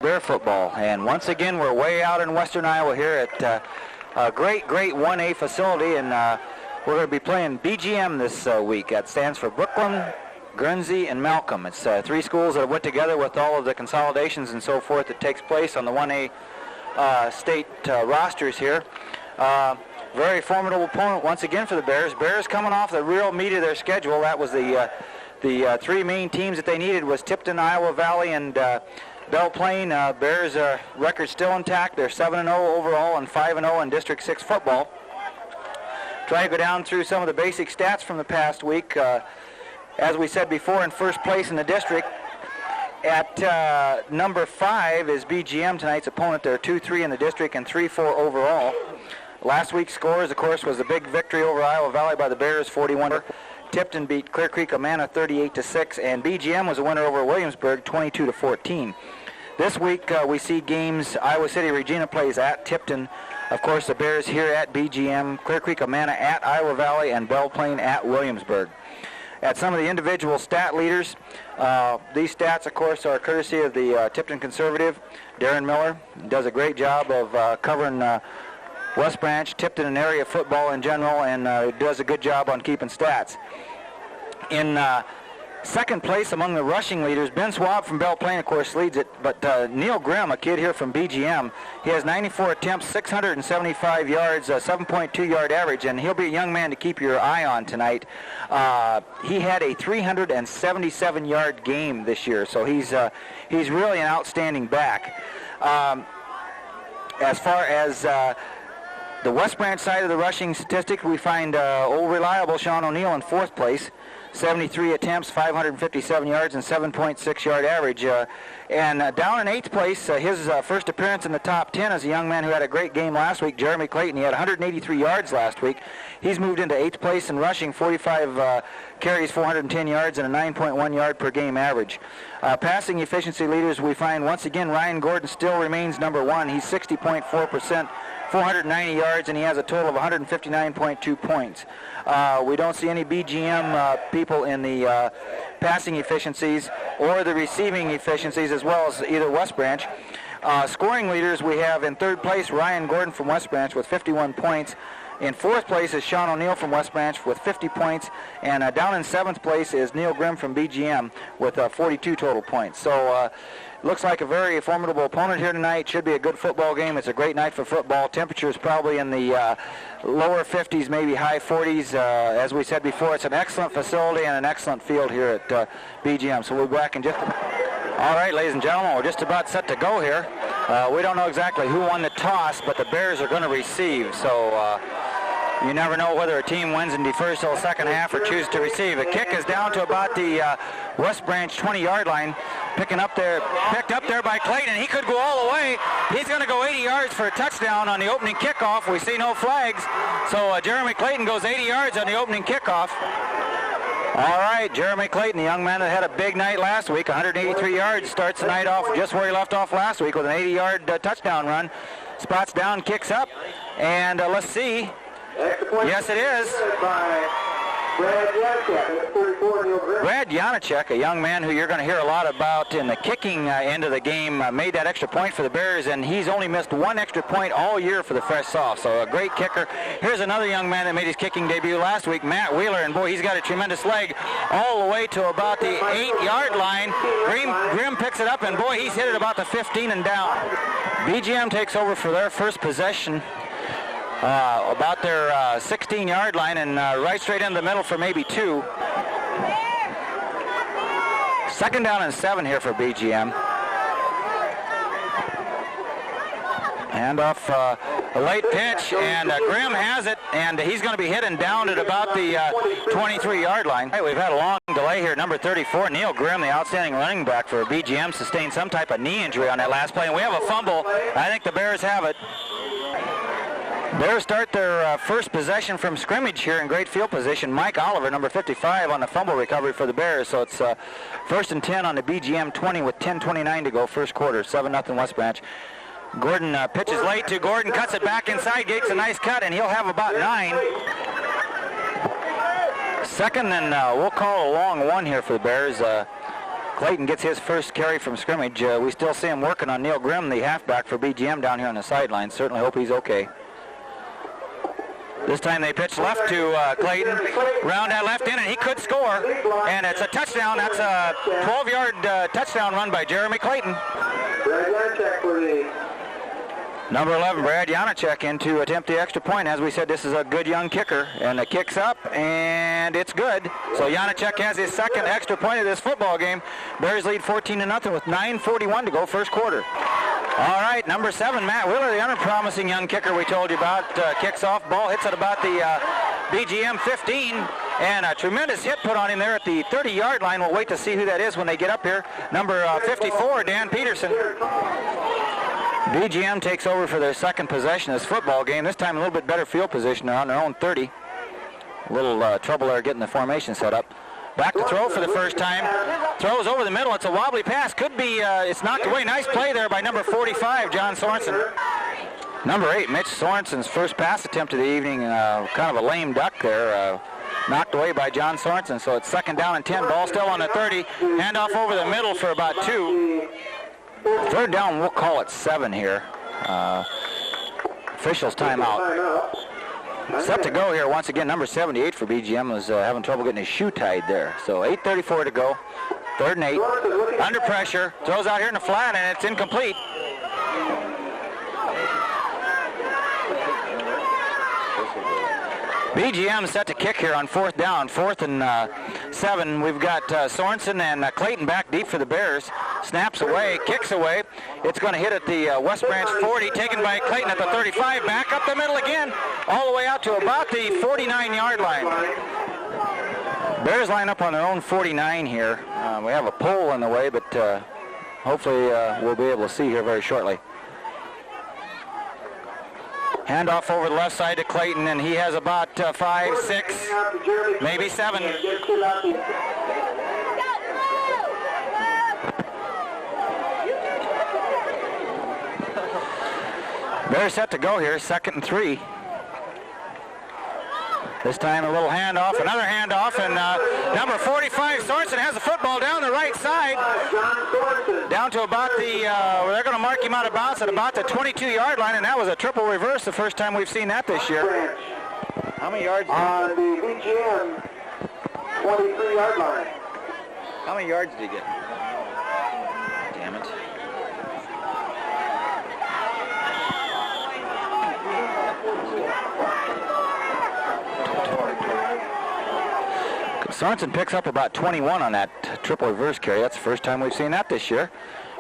Bear football, and once again we're way out in western Iowa here at a great 1A facility, and we're going to be playing BGM this week. That stands for Brooklyn, Guernsey, and Malcolm. It's three schools that went together with all of the consolidations and so forth that takes place on the 1A state rosters here. Very formidable opponent once again for the Bears. Bears coming off the real meat of their schedule. That was the three main teams that they needed was Tipton, Iowa Valley, and Belle Plaine. Bears record still intact. They're 7-0 overall and 5-0 in District 6 football. Try to go down through some of the basic stats from the past week. As we said before, in first place in the district. At number 5 is BGM, tonight's opponent. They're 2-3 in the district and 3-4 overall. Last week's scores, of course, was a big victory over Iowa Valley by the Bears, 41. Tipton beat Clear Creek Amana 38-6, and BGM was a winner over Williamsburg, 22-14. This week we see games. Iowa City Regina plays at Tipton. Of course, the Bears here at BGM, Clear Creek Amana at Iowa Valley, and Belle Plaine at Williamsburg. At some of the individual stat leaders, these stats, of course, are courtesy of the Tipton Conservative. Darren Miller does a great job of covering West Branch, Tipton, and area football in general, and does a good job on keeping stats. In second place among the rushing leaders, Ben Swab from Belle Plaine, of course, leads it, but Neil Grimm, a kid here from BGM, he has 94 attempts, 675 yards, 7.2-yard average, and he'll be a young man to keep your eye on tonight. He had a 377-yard game this year, so he's really an outstanding back. As far as the West Branch side of the rushing statistic, we find old reliable Sean O'Neill in fourth place, 73 attempts, 557 yards, and 7.6-yard average. And down in eighth place, his first appearance in the top 10 is a young man who had a great game last week, Jeremy Clayton. He had 183 yards last week. He's moved into eighth place in rushing, 45 carries, 410 yards, and a 9.1 yard per game average. Passing efficiency leaders, we find once again Ryan Gordon still remains number one. He's 60.4%. 490 yards, and he has a total of 159.2 points. We don't see any BGM people in the passing efficiencies or the receiving efficiencies, as well as either West Branch. Scoring leaders, we have in third place Ryan Gordon from West Branch with 51 points. In fourth place is Sean O'Neill from West Branch with 50 points. And down in seventh place is Neil Grimm from BGM with 42 total points. So looks like a very formidable opponent here tonight. Should be a good football game. It's a great night for football. Temperatures probably in the lower 50s, maybe high 40s. As we said before, it's an excellent facility and an excellent field here at BGM. So we'll be back in just a minute. All right, ladies and gentlemen, we're just about set to go here. We don't know exactly who won the toss, but the Bears are going to receive. So you never know whether a team wins and defers till the second half or chooses to receive. A kick is down to about the West Branch 20-yard line. Picked up there by Clayton. He could go all the way. He's going to go 80 yards for a touchdown on the opening kickoff. We see no flags. So Jeremy Clayton goes 80 yards on the opening kickoff. All right, Jeremy Clayton, the young man that had a big night last week, 183 yards, starts the night off just where he left off last week with an 80-yard touchdown run. Spots down, kicks up, and let's see. Yes, it is. Brad Janacek, a young man who you're going to hear a lot about in the kicking end of the game, made that extra point for the Bears, and he's only missed one extra point all year for the fresh soft. So a great kicker. Here's another young man that made his kicking debut last week, Matt Wheeler, and boy, he's got a tremendous leg all the way to about the 8-yard line. Grimm picks it up, and boy, he's hit it about the 15 and down. BGM takes over for their first possession. About their 16-yard line, and right straight in the middle for maybe 2. Second down and 7 here for BGM. Handoff, a late pitch, and Grimm has it, and he's going to be hit and down at about the 23-yard line. Hey, we've had a long delay here. Number 34, Neil Grimm, the outstanding running back for BGM, sustained some type of knee injury on that last play, and we have a fumble. I think the Bears have it. Bears start their first possession from scrimmage here in great field position. Mike Oliver, number 55, on the fumble recovery for the Bears. So it's first and 10 on the BGM 20 with 10:29 to go, first quarter, 7-0 West Branch. Gordon pitches late to Gordon, cuts it back inside, gets a nice cut, and he'll have about 9. Second, and we'll call a long one here for the Bears. Clayton gets his first carry from scrimmage. We still see him working on Neil Grimm, the halfback for BGM down here on the sideline. Certainly hope he's okay. This time they pitch left to Clayton. Round that left in, and he could score. And it's a touchdown. That's a 12-yard touchdown run by Jeremy Clayton. Number 11, Brad Janacek, in to attempt the extra point. As we said, this is a good young kicker. And the kick's up, and it's good. So Janacek has his second extra point of this football game. Bears lead 14-0 with 9:41 to go first quarter. All right, number 7, Matt Wheeler, the unpromising young kicker we told you about, kicks off. Ball hits at about the BGM 15, and a tremendous hit put on him there at the 30-yard line. We'll wait to see who that is when they get up here. Number 54, Dan Peterson. BGM takes over for their second possession of this football game. This time a little bit better field position. They're on their own 30. A little trouble there getting the formation set up. Back to throw for the first time. Throws over the middle. It's a wobbly pass. Could be, it's knocked away. Nice play there by number 45, John Sorensen. Number 8, Mitch Sorensen's first pass attempt of the evening. Kind of a lame duck there. Knocked away by John Sorensen. So it's 2nd down and 10. Ball still on the 30. Handoff over the middle for about 2. 3rd down, we'll call it 7 here. Officials timeout. Set to go here once again. Number 78 for BGM was having trouble getting his shoe tied there. So 8:34 to go. 3rd and 8. Under pressure. Throws out here in the flat, and it's incomplete. BGM set to kick here on 4th down. 4th and 7. We've got Sorensen and Clayton back deep for the Bears. Snaps away, kicks away. It's going to hit at the West Branch 40, taken by Clayton at the 35. Back up the middle again, all the way out to about the 49-yard line. Bears line up on their own 49 here. We have a pole in the way, but hopefully we'll be able to see here very shortly. Handoff over the left side to Clayton, and he has about 5, 6, maybe 7. Bears set to go here, 2nd and 3. This time a little handoff, another handoff, and number 45, Sorensen, has the football down the right side. Down to about the, they're going to mark him out of bounds at about the 22-yard line, and that was a triple reverse, the first time we've seen that this year. How many yards? On the BGM 23-yard line. How many yards did he get? Damn it. Sorensen picks up about 21 on that triple reverse carry. That's the first time we've seen that this year.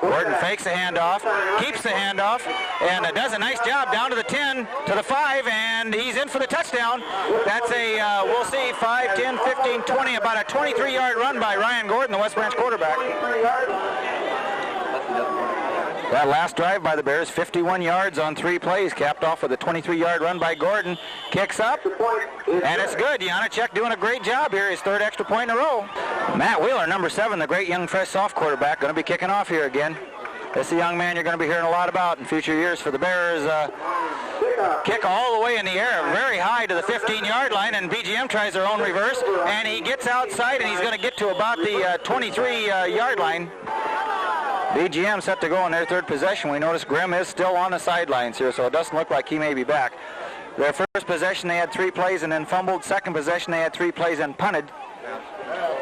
Gordon fakes the handoff, keeps the handoff, and does a nice job down to the 10, to the 5, and he's in for the touchdown. That's a, we'll see, 5, 10, 15, 20, about a 23-yard run by Ryan Gordon, the West Branch quarterback. That last drive by the Bears, 51 yards on 3 plays, capped off with a 23-yard run by Gordon. Kicks up, and it's good. Janacek doing a great job here, his 3rd extra point in a row. Matt Wheeler, number 7, the great young fresh soft quarterback, going to be kicking off here again. This is a young man you're going to be hearing a lot about in future years for the Bears. Kick all the way in the air, very high to the 15-yard line, and BGM tries their own reverse, and he gets outside, and he's going to get to about the 23-yard line. BGM set to go on their 3rd possession. We notice Grimm is still on the sidelines here, so it doesn't look like he may be back. Their first possession, they had 3 plays and then fumbled. Second possession, they had 3 plays and punted.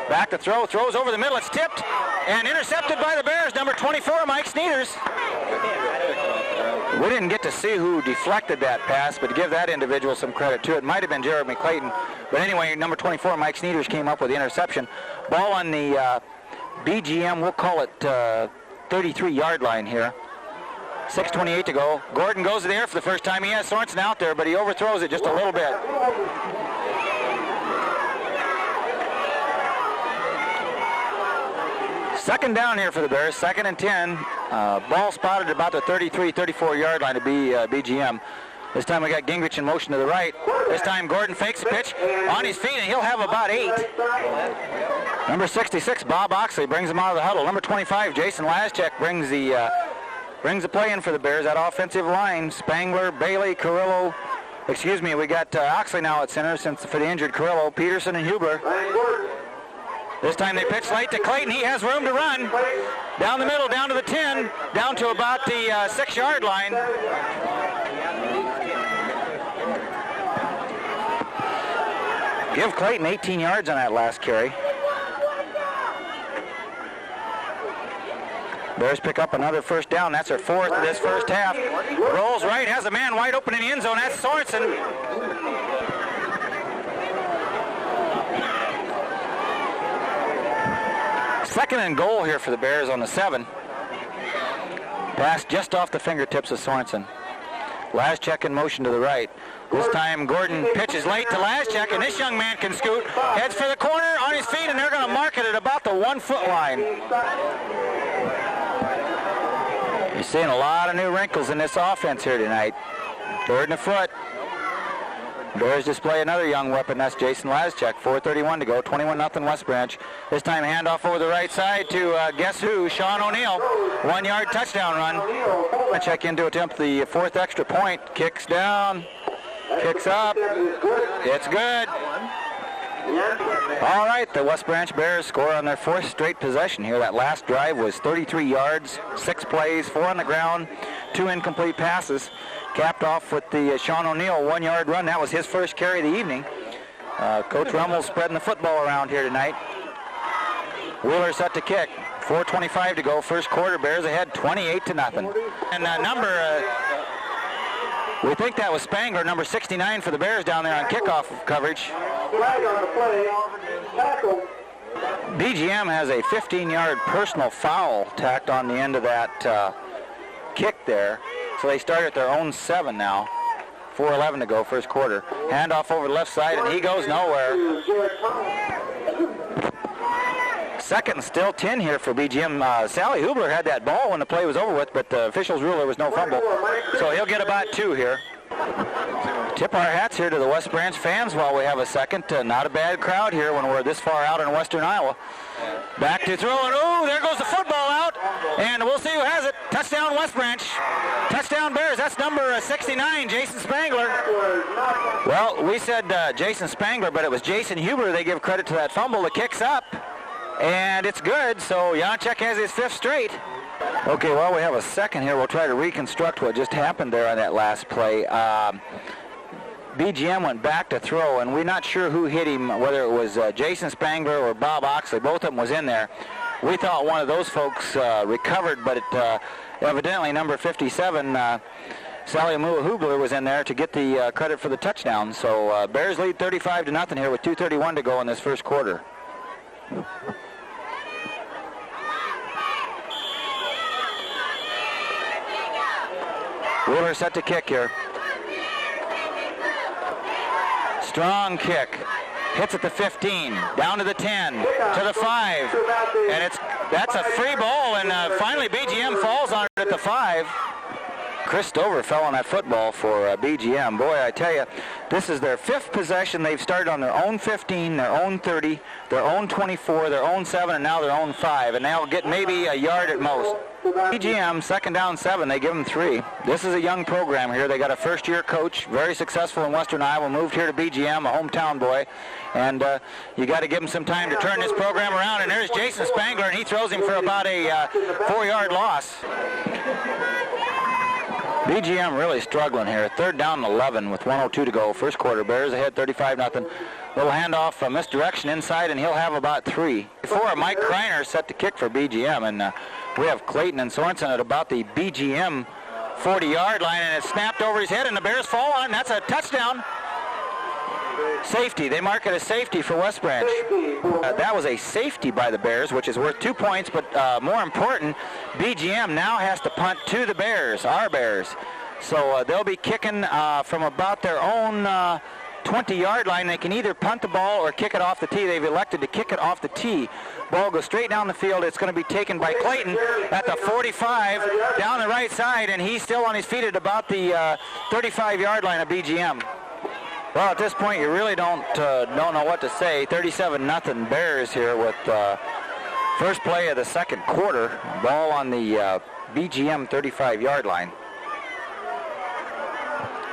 Back to throw, throws over the middle. It's tipped and intercepted by the Bears. Number 24, Mike Sneeders. We didn't get to see who deflected that pass, but to give that individual some credit too. It might have been Jeremy Clayton. But anyway, number 24, Mike Sneeders, came up with the interception. Ball on the BGM, we'll call it 33-yard line here. 6:28 to go. Gordon goes to the air for the first time. He has Sorensen out there, but he overthrows it just a little bit. Second down here for the Bears, 2nd and 10. Ball spotted at about the 33, 34-yard line to BGM. This time we got Gingrich in motion to the right. This time Gordon fakes the pitch on his feet, and he'll have about 8. Number 66, Bob Oxley, brings him out of the huddle. Number 25, Jason Laschek, brings the play in for the Bears. That offensive line, Spangler, Bailey, Carrillo. Excuse me, we got Oxley now at center since for the injured Carrillo, Peterson, and Hubler. This time they pitch late to Clayton. He has room to run. Down the middle, down to the 10, down to about the 6-yard line. Give Clayton 18 yards on that last carry. Bears pick up another first down. That's their 4th of this first half. Rolls right, has a man wide open in the end zone. That's Sorensen. Second and goal here for the Bears on the 7. Pass just off the fingertips of Sorensen. Laschek in motion to the right. This time Gordon pitches late to Laschek, and this young man can scoot. Heads for the corner on his feet, and they're going to mark it at about the 1-foot line. You're seeing a lot of new wrinkles in this offense here tonight. 3rd and a foot. Bears display another young weapon. That's Jason Laschek. 4:31 to go. 21-0 West Branch. This time handoff over the right side to guess who? Sean O'Neill. 1-yard touchdown run. Check in to attempt the 4th extra point. Kicks down. Kicks up. It's good. All right, the West Branch Bears score on their 4th straight possession here. That last drive was 33 yards, 6 plays, 4 on the ground, 2 incomplete passes. Capped off with the Sean O'Neill 1-yard run. That was his first carry of the evening. Coach Rummel spreading the football around here tonight. Wheeler set to kick. 4:25 to go. First quarter. Bears ahead 28-0. And we think that was Spangler, number 69 for the Bears down there on kickoff coverage. BGM has a 15-yard personal foul tacked on the end of that kick there. So they start at their own 7 now. 4:11 to go, first quarter. Handoff over the left side, and he goes nowhere. 2nd and still 10 here for BGM. Sally Hubler had that ball when the play was over with, but the officials ruled there was no fumble. So he'll get about 2 here. Tip our hats here to the West Branch fans while we have a second. Not a bad crowd here when we're this far out in western Iowa. Back to throw, and oh, there goes the football out. And we'll see who has it. Touchdown West Branch. Touchdown Bears. That's number 69, Jason Spangler. Well, we said Jason Spangler, but it was Jason Huber. They give credit to that fumble. The kick's up, and it's good. So Janczek has his 5th straight. Okay, well, we have a second here. We'll try to reconstruct what just happened there on that last play. BGM went back to throw, and we're not sure who hit him, whether it was Jason Spangler or Bob Oxley. Both of them was in there. We thought one of those folks recovered, but it, evidently number 57, Sally Hubler, was in there to get the credit for the touchdown. So Bears lead 35-0 here with 2:31 to go in this first quarter. Wheeler set to kick here. Strong kick. Hits at the 15, down to the 10, to the 5. And that's a free ball, and finally BGM falls on it at the 5. Chris Stover fell on that football for BGM. Boy, I tell you, this is their 5th possession. They've started on their own 15, their own 30, their own 24, their own 7, and now their own 5. And they'll get maybe a yard at most. BGM, 2nd down 7, they give them 3. This is a young program here. They got a first-year coach, very successful in western Iowa, moved here to BGM, a hometown boy. And you got to give him some time to turn this program around. And there's Jason Spangler, and he throws him for about a 4-yard loss. BGM really struggling here. 3rd down and 11 with 1:02 to go. First quarter. Bears ahead 35-0. Little handoff, misdirection inside, and he'll have about 3. Before Mike Kreiner set to kick for BGM, and we have Clayton and Sorensen at about the BGM 40-yard line, and it's snapped over his head, and the Bears fall on it, and that's a touchdown. Safety. They mark it as safety for West Branch. That was a safety by the Bears, which is worth 2 points, but more important, BGM now has to punt to the Bears, our Bears. So they'll be kicking from about their own 20-yard line. They can either punt the ball or kick it off the tee. They've elected to kick it off the tee. Ball goes straight down the field. It's going to be taken by Clayton at the 45 down the right side, and he's still on his feet at about the 35-yard line of BGM. Well, at this point, you really don't know what to say. 37-0 Bears here with first play of the second quarter. Ball on the BGM 35-yard line.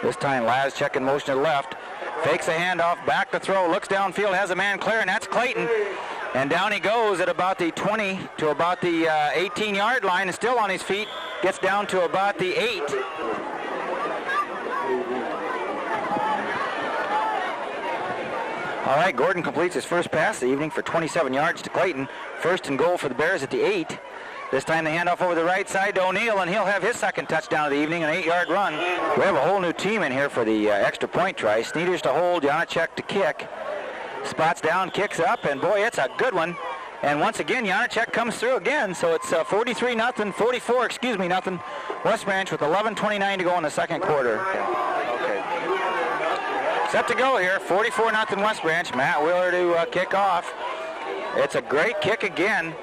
This time, Laschek in motion to the left. Fakes a handoff, back to throw, looks downfield, has a man clear, and that's Clayton. And down he goes at about the 20 to about the 18-yard line, and still on his feet, gets down to about the 8. All right, Gordon completes his first pass of the evening for 27 yards to Clayton. First and goal for the Bears at the 8. This time the handoff over the right side to O'Neill, and he'll have his second touchdown of the evening, an 8-yard run. We have a whole new team in here for the extra point try. Sneeders to hold, Janacek to kick. Spots down, kicks up, and boy, it's a good one. And once again, Janacek comes through again, so it's 44 nothing. West Branch with 11:29 to go in the second quarter. Okay. Set to go here, 44-0 West Branch. Matt Wheeler to kick off. It's a great kick again.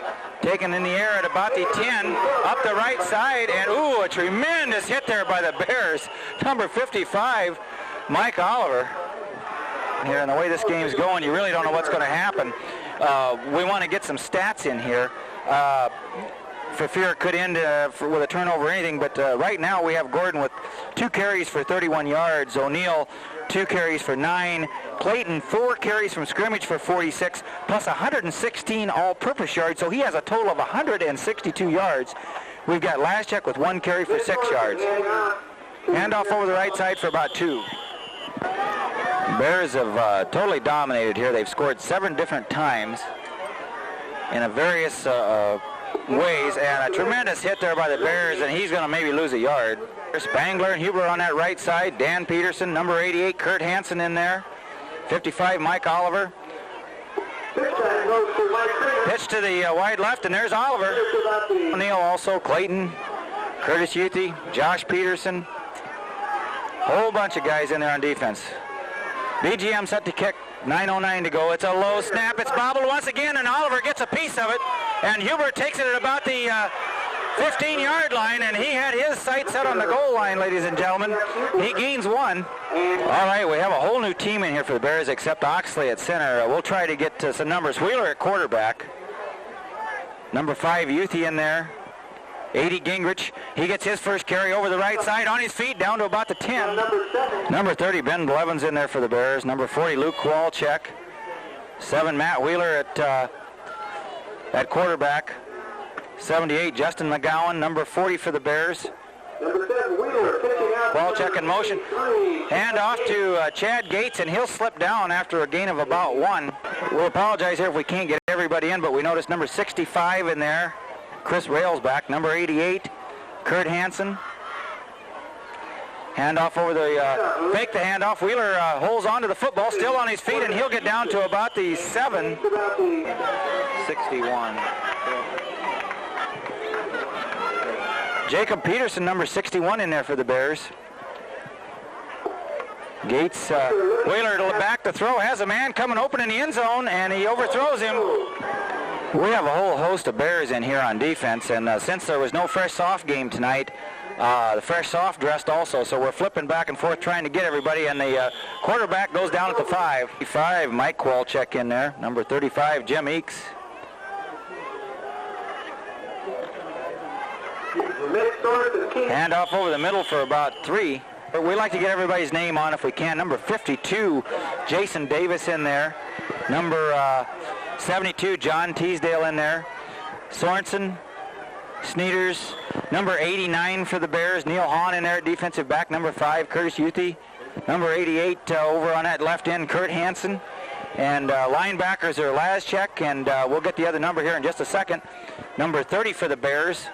Taken in the air at about the 10, up the right side, and ooh, a tremendous hit there by the Bears. Number 55, Mike Oliver. Here, and the way this game's going, you really don't know what's going to happen. We want to get some stats in here. For fear it could end with a turnover or anything, but right now we have Gordon with 2 carries for 31 yards. O'Neill, 2 carries for 9. Clayton, 4 carries from scrimmage for 46, plus 116 all-purpose yards, so he has a total of 162 yards. We've got Laschek with 1 carry for 6 yards. Handoff over the right side for about 2. Bears have totally dominated here. They've scored 7 different times in a various ways, and a tremendous hit there by the Bears, and he's going to maybe lose a yard. Spangler and Huber on that right side. Dan Peterson, number 88, Kurt Hansen in there. 55, Mike Oliver. Pitch to the wide left, and there's Oliver. O'Neill also, Clayton, Curtis Youthy, Josh Peterson. Whole bunch of guys in there on defense. BGM set to kick, 9:09 to go. It's a low snap. It's bobbled once again, and Oliver gets a piece of it. And Huber takes it at about the 15-yard line, and he had his sight set on the goal line, ladies and gentlemen. He gains 1. All right, we have a whole new team in here for the Bears except Oxley at center. We'll try to get to some numbers. Wheeler at quarterback. Number 5, Youthy in there. 80, Gingrich. He gets his first carry over the right side on his feet down to about the 10. Number 30, Ben Blevins in there for the Bears. Number 40, Luke Kowalczyk. 7, Matt Wheeler at quarterback. 78, Justin McGowan. Number 40 for the Bears. Number 7, Wheeler, Kowalczyk in motion. Hand off to Chad Gates, and he'll slip down after a gain of about 1. We'll apologize here if we can't get everybody in, but we noticed number 65 in there. Chris Railsback, number 88, Kurt Hansen. Handoff over the, fake the handoff. Wheeler holds on to the football, still on his feet, and he'll get down to about the 7. 61. Jacob Peterson, number 61 in there for the Bears. Gates, Wheeler to back the throw, has a man coming open in the end zone, and he overthrows him. We have a whole host of Bears in here on defense, and since there was no fresh soft game tonight, the fresh soft dressed also, so we're flipping back and forth trying to get everybody, and the quarterback goes down at the 5. 5, Mike Kowalczyk in there. Number 35, Jim Eakes. Handoff over the middle for about 3. We like to get everybody's name on if we can. Number 52, Jason Davis in there. Number 72, John Teasdale in there. Sorensen, Sneeders. Number 89 for the Bears, Neil Hahn in there at defensive back. Number 5, Curtis Youthy. Number 88 over on that left end, Kurt Hansen. And linebackers are Laschek, and we'll get the other number here in just a second. Number 30 for the Bears,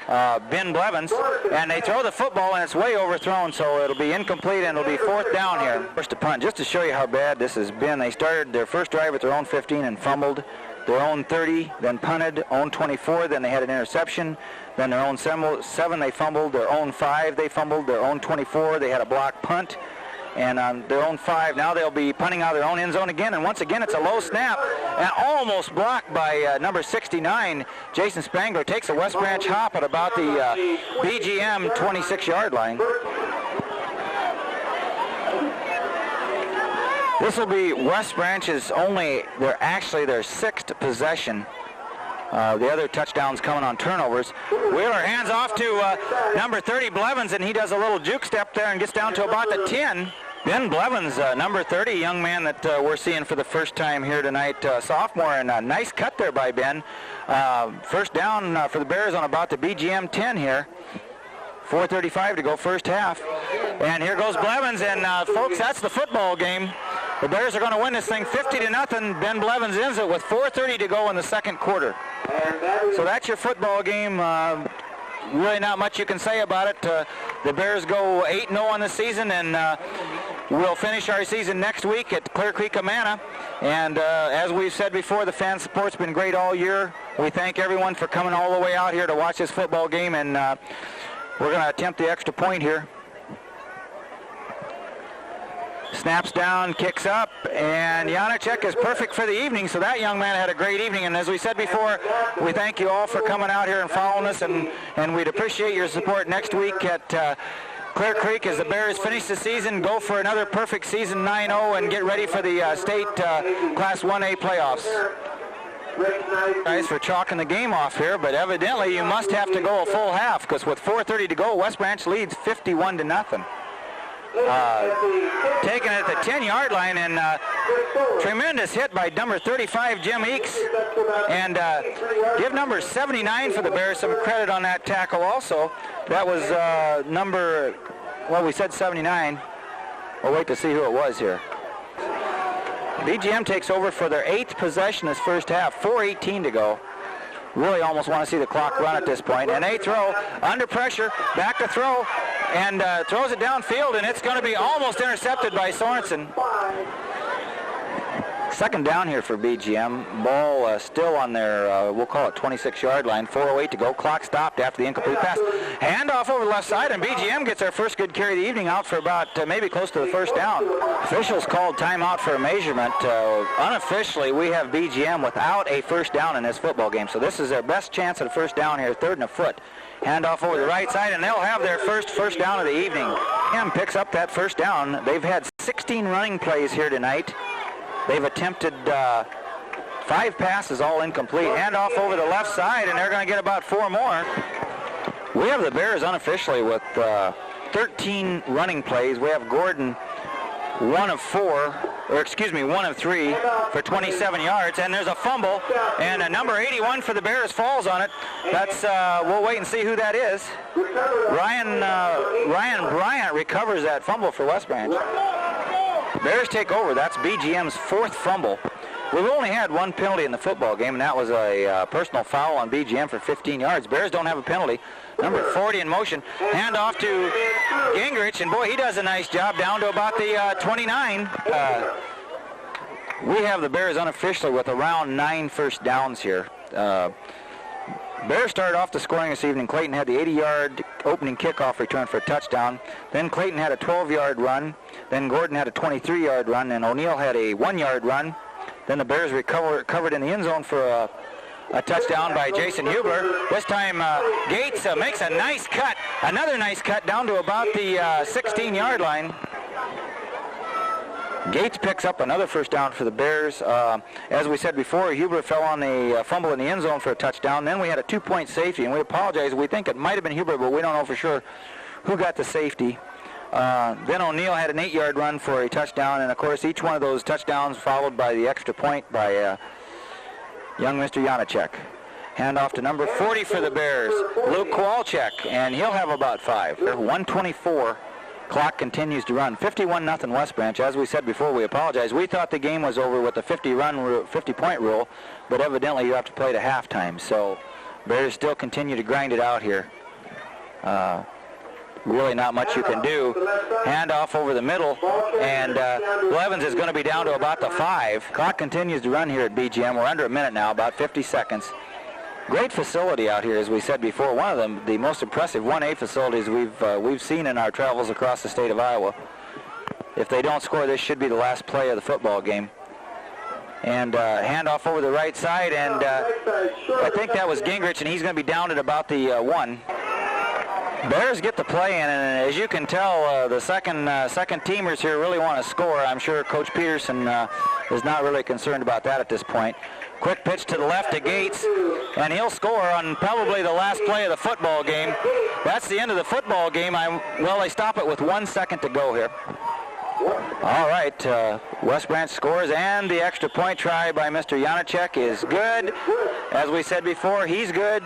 Ben Blevins, and they throw the football and it's way overthrown, so it'll be incomplete and it'll be 4th down here. First to punt, just to show you how bad this has been. They started their first drive at their own 15 and fumbled, their own 30, then punted, own 24, then they had an interception, then their own 7 they fumbled, their own 5 they fumbled, their own 24 they had a block punt, and on their own 5 now they'll be punting out of their own end zone again, and once again it's a low snap and almost blocked by number 69. Jason Spangler takes a West Branch hop at about the BGM 26-yard line. This will be West Branch's their 6th possession. The other touchdowns coming on turnovers. Wheeler hands off to number 30, Blevins, and he does a little juke step there and gets down to about the 10. Ben Blevins, number 30, young man that we're seeing for the first time here tonight, sophomore, and a nice cut there by Ben. First down for the Bears on about the BGM 10 here. 4:35 to go first half. And here goes Blevins, and folks, that's the football game. The Bears are going to win this thing 50-0. Ben Blevins ends it with 4:30 to go in the second quarter. So that's your football game. Really not much you can say about it. The Bears go 8-0 on the season, and we'll finish our season next week at Clear Creek, Amana. And as we've said before, the fan support's been great all year. We thank everyone for coming all the way out here to watch this football game, and we're going to attempt the extra point here. Snaps down, kicks up, and Janacek is perfect for the evening, so that young man had a great evening. And as we said before, we thank you all for coming out here and following us, and we'd appreciate your support next week at Clear Creek as the Bears finish the season, go for another perfect season 9-0, and get ready for the state Class 1A playoffs. Guys for chalking the game off here, but evidently you must have to go a full half, because with 4:30 to go, West Branch leads 51-0. Taken at the 10-yard line, and tremendous hit by number 35, Jim Eakes, and give number 79 for the Bears some credit on that tackle also. That was we said 79. We'll wait to see who it was here. BGM takes over for their 8th possession this first half, 4:18 to go. Really almost want to see the clock run at this point. And they throw under pressure, back to throw, and throws it downfield, and it's going to be almost intercepted by Sorensen. Second down here for BGM. Ball still on their, we'll call it 26-yard line. 4:08 to go. Clock stopped after the incomplete pass. Handoff over the left side, and BGM gets their first good carry of the evening, out for about maybe close to the first down. Officials called timeout for a measurement. Unofficially, we have BGM without a first down in this football game. So this is their best chance at a first down here, 3rd and a foot. Handoff over the right side, and they'll have their first down of the evening. BGM picks up that first down. They've had 16 running plays here tonight. They've attempted 5 passes, all incomplete. Handoff over the left side, and they're going to get about 4 more. We have the Bears unofficially with 13 running plays. We have Gordon 1 of 3 for 27 yards, and there's a fumble, and a number 81 for the Bears falls on it. That's we'll wait and see who that is. Ryan Bryant recovers that fumble for West Branch. Bears take over. That's BGM's 4th fumble. We've only had 1 penalty in the football game, and that was a personal foul on BGM for 15 yards. Bears don't have a penalty. Number 40 in motion. Hand off to Gingrich, and boy, he does a nice job down to about the 29. We have the Bears unofficially with around 9 first downs here. Bears started off the scoring this evening. Clayton had the 80-yard opening kickoff return for a touchdown. Then Clayton had a 12-yard run. Then Gordon had a 23-yard run, and O'Neill had a 1-yard run. Then the Bears recovered in the end zone for a touchdown by Jason Hubler. This time Gates makes a nice cut, another nice cut down to about the 16-yard line. Gates picks up another first down for the Bears. As we said before, Hubler fell on a fumble in the end zone for a touchdown. Then we had a 2-point safety, and we apologize. We think it might have been Hubler, but we don't know for sure who got the safety. Then O'Neill had an 8-yard run for a touchdown, and of course each one of those touchdowns followed by the extra point by young Mr. Janacek. Handoff to number 40 for the Bears, Luke Kowalczyk, and he'll have about 5. 1:24. Clock continues to run. 51-0 West Branch. As we said before, we apologize. We thought the game was over with the 50-point rule, but evidently you have to play to halftime. So Bears still continue to grind it out here. Really not much you can do. Handoff over the middle, and Blevins is going to be down to about the 5. Clock continues to run here at BGM. We're under a minute now, about 50 seconds. Great facility out here, as we said before. One of the most impressive 1A facilities we've seen in our travels across the state of Iowa. If they don't score, this should be the last play of the football game. And handoff over the right side, and I think that was Gingrich, and he's going to be down at about the 1. Bears get the play in, and as you can tell, the second teamers here really want to score. I'm sure Coach Peterson is not really concerned about that at this point. Quick pitch to the left to Gates, and he'll score on probably the last play of the football game. That's the end of the football game. They stop it with 1 second to go here. All right, West Branch scores, and the extra point try by Mr. Janacek is good. As we said before, he's good.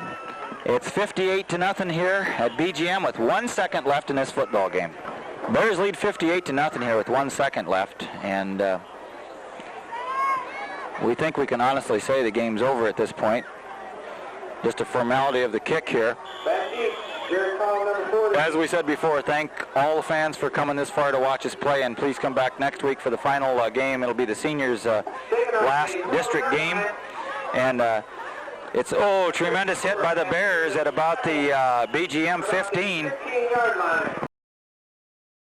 It's 58-0 here at BGM with 1 second left in this football game. Bears lead 58-0 here with 1 second left, and we think we can honestly say the game's over at this point. Just a formality of the kick here. As we said before, thank all the fans for coming this far to watch us play, and please come back next week for the final game. It'll be the seniors' last district game, and it's tremendous hit by the Bears at about the BGM 15.